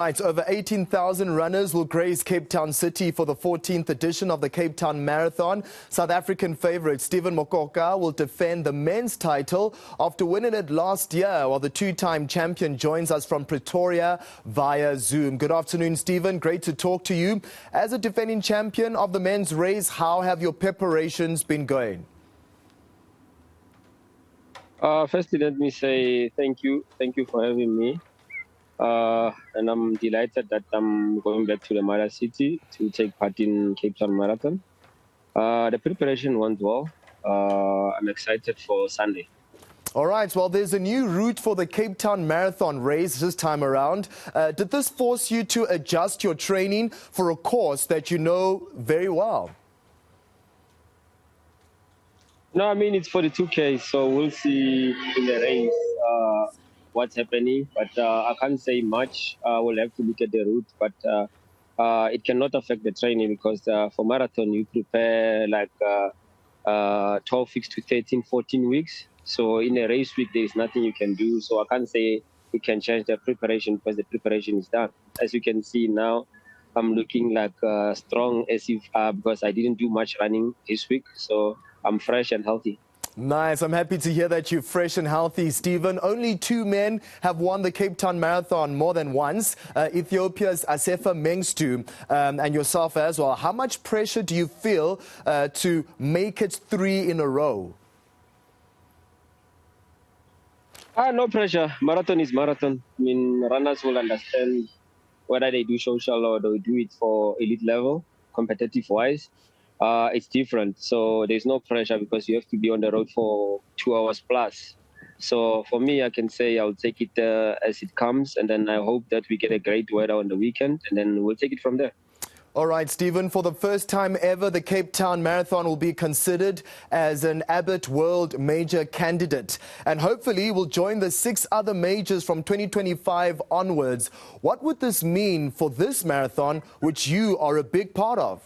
Right, over 18,000 runners will grace Cape Town City for the 14th edition of the Cape Town Marathon. South African favourite Stephen Mokoka will defend the men's title after winning it last year, while the two-time champion joins us from Pretoria via Zoom. Good afternoon, Stephen. Great to talk to you. As a defending champion of the men's race, how have your preparations been going? Firstly, let me say thank you. Thank you for having me. And I'm delighted that I'm going back to the mother city to take part in Cape Town Marathon. The preparation went well. I'm excited for Sunday. All right, well, there's a new route for the Cape Town Marathon race this time around. Did this force you to adjust your training for a course that you know very well? No, I mean, it's 42K, so we'll see in the race what's happening. But I can't say much. We'll have to look at the route. But it cannot affect the training because for marathon, you prepare like 12 weeks to 13, 14 weeks. So in a race week, there is nothing you can do. So I can't say we can change the preparation because the preparation is done. As you can see now, I'm looking like strong as if because I didn't do much running this week. So I'm fresh and healthy. Nice. I'm happy to hear that you're fresh and healthy, Stephen. Only two men have won the Cape Town Marathon more than once, Ethiopia's Asefa Mengstu and yourself as well. How much pressure do you feel to make it 3 in a row? No pressure. Marathon is marathon. I mean, runners will understand whether they do social or they do it for elite level, competitive-wise. It's different. So there's no pressure because you have to be on the road for 2 hours plus. So for me, I can say I'll take it as it comes. And then I hope that we get a great weather on the weekend. And then we'll take it from there. All right, Stephen, for the first time ever, the Cape Town Marathon will be considered as an Abbott World Major candidate and hopefully will join the 6 other majors from 2025 onwards. What would this mean for this marathon, which you are a big part of?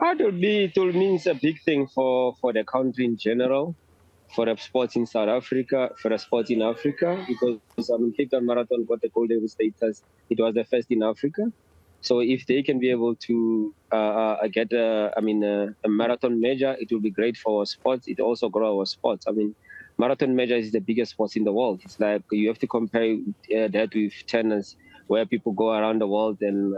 It will mean a big thing for the country in general, for the sports in South Africa, for the sports in Africa, because Cape Town Marathon got the golden status. It was the first in Africa. So if they can be able to get a marathon major, it will be great for our sports. It also grow our sports. I mean, marathon major is the biggest sports in the world. It's like you have to compare that with tennis, where people go around the world and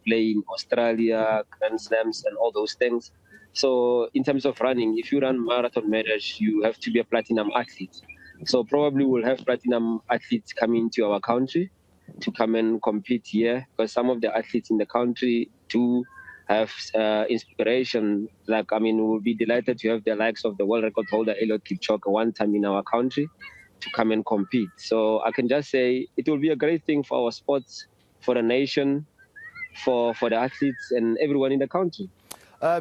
play in Australia, Grand Slams, and all those things. So in terms of running, if you run marathon majors, you have to be a platinum athlete. So probably we'll have platinum athletes coming to our country to come and compete here, because some of the athletes in the country do have inspiration. Like, I mean, we'll be delighted to have the likes of the world record holder Eliud Kipchoge one time in our country to come and compete. So I can just say it will be a great thing for our sports, for the nation, for the athletes and everyone in the country.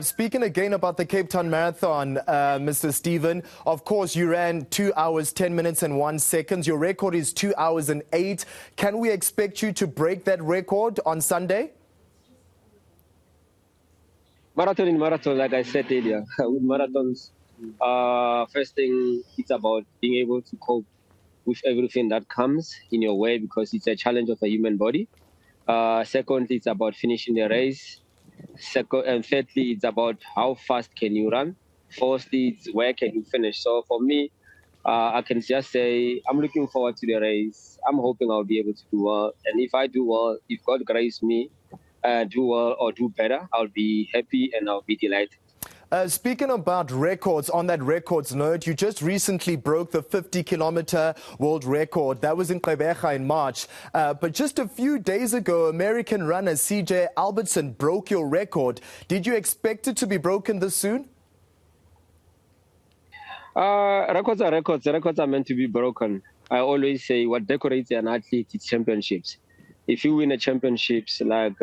Speaking again about the Cape Town Marathon, Mr. Stephen, of course you ran 2 hours, 10 minutes and 1 second. Your record is 2 hours and 8. Can we expect you to break that record on Sunday? Marathon in marathon, like I said earlier, with marathons, first thing, it's about being able to cope with everything that comes in your way because it's a challenge of a human body. Second, it's about finishing the race. And thirdly, it's about how fast can you run. Fourthly, it's where can you finish. So for me, I can just say I'm looking forward to the race. I'm hoping I'll be able to do well. And if I do well, if God graces me, do well or do better, I'll be happy and I'll be delighted. Speaking about records, on that records note, you just recently broke the 50-kilometer world record. That was in Gqeberha in March. But just a few days ago, American runner CJ Albertson broke your record. Did you expect it to be broken this soon? Records are records. The records are meant to be broken. I always say what decorates an athlete is championships. If you win a championships like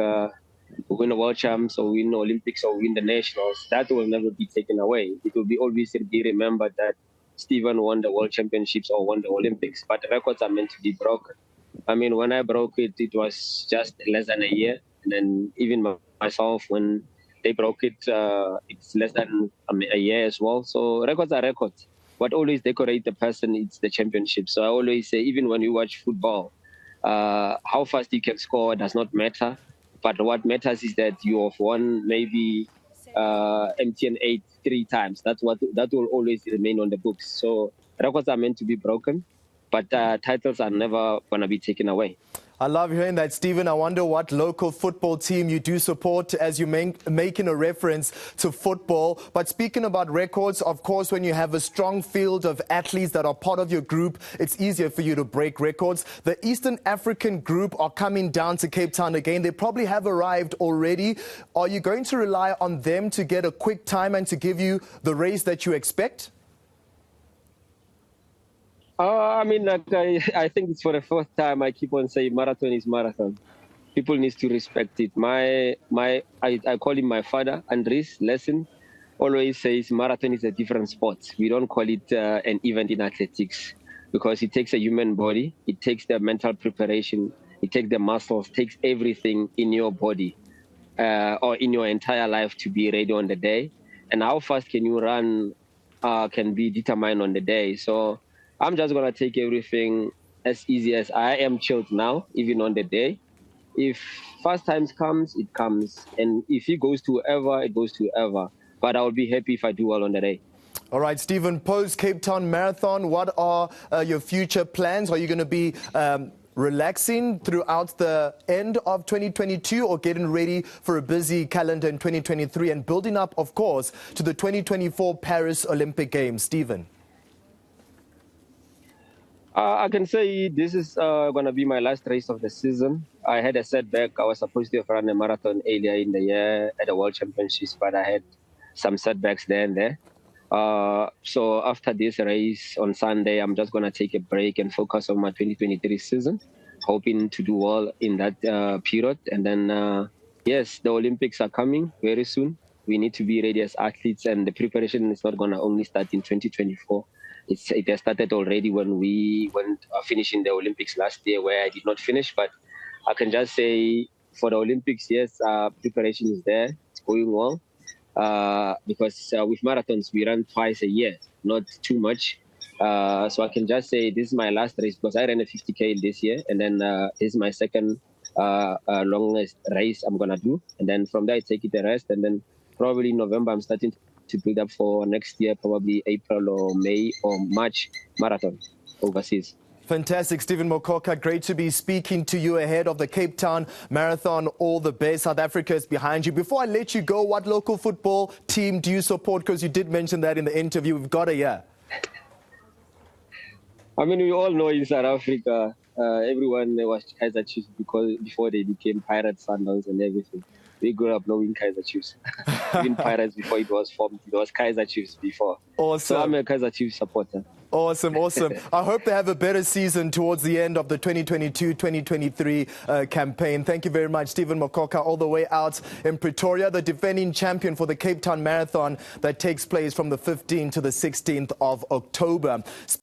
win a world champs or win Olympics or win the nationals, that will never be taken away. It will be always be remembered that Stephen won the world championships or won the Olympics, but the records are meant to be broken. I mean, when I broke it, it was just less than a year. And then even myself, when they broke it, it's less than a year as well. So records are records. What always decorates the person is the championship. So I always say, even when you watch football, How fast you can score does not matter. But what matters is that you have won maybe MTN 8 3 times. That will always remain on the books. So records are meant to be broken, but titles are never going to be taken away. I love hearing that, Stephen. I wonder what local football team you do support as you're making a reference to football. But speaking about records, of course, when you have a strong field of athletes that are part of your group, it's easier for you to break records. The Eastern African group are coming down to Cape Town again. They probably have arrived already. Are you going to rely on them to get a quick time and to give you the race that you expect? I mean, like, I think it's for the first time I keep on saying marathon is marathon. People need to respect it. I call him my father, Andres Lesson, always says marathon is a different sport. We don't call it an event in athletics because it takes a human body. It takes the mental preparation. It takes the muscles, takes everything in your body or in your entire life to be ready on the day. And how fast can you run can be determined on the day. So I'm just going to take everything as easy as I am chilled now, even on the day. If fast times comes, it comes. And if it goes to whoever, it goes to whoever. But I will be happy if I do well on the day. All right, Stephen, post Cape Town Marathon, what are your future plans? Are you going to be relaxing throughout the end of 2022 or getting ready for a busy calendar in 2023 and building up, of course, to the 2024 Paris Olympic Games? Stephen. I can say this is going to be my last race of the season. I had a setback. I was supposed to have run a marathon earlier in the year at the World Championships, but I had some setbacks there and there. So after this race on Sunday, I'm just going to take a break and focus on my 2023 season, hoping to do well in that period. And then, yes, the Olympics are coming very soon. We need to be ready as athletes, and the preparation is not going to only start in 2024. It has started already when we went finishing the Olympics last year, where I did not finish. But I can just say for the Olympics, yes, preparation is there. It's going well because with marathons, we run twice a year, not too much. So I can just say this is my last race because I ran a 50K this year. And then this is my second longest race I'm going to do. And then from there, I take it a rest. And then probably in November, I'm starting to build up for next year, probably April or May or March marathon overseas. Fantastic, Stephen Mokoka. Great to be speaking to you ahead of the Cape Town Marathon. All the best. South Africa is behind you. Before I let you go, what local football team do you support? Because you did mention that in the interview. We've got a year. I mean, we all know in South Africa, everyone was Kaizer Chiefs before they became Pirates, Sundowns and everything. We grew up knowing Kaizer Chiefs. Even Pirates before it was formed, it was Kaizer Chiefs before. Awesome. So I'm a Kaizer Chiefs supporter. Awesome, awesome. I hope they have a better season towards the end of the 2022-2023 campaign. Thank you very much, Stephen Mokoka, all the way out in Pretoria, the defending champion for the Cape Town Marathon that takes place from the 15th to the 16th of October.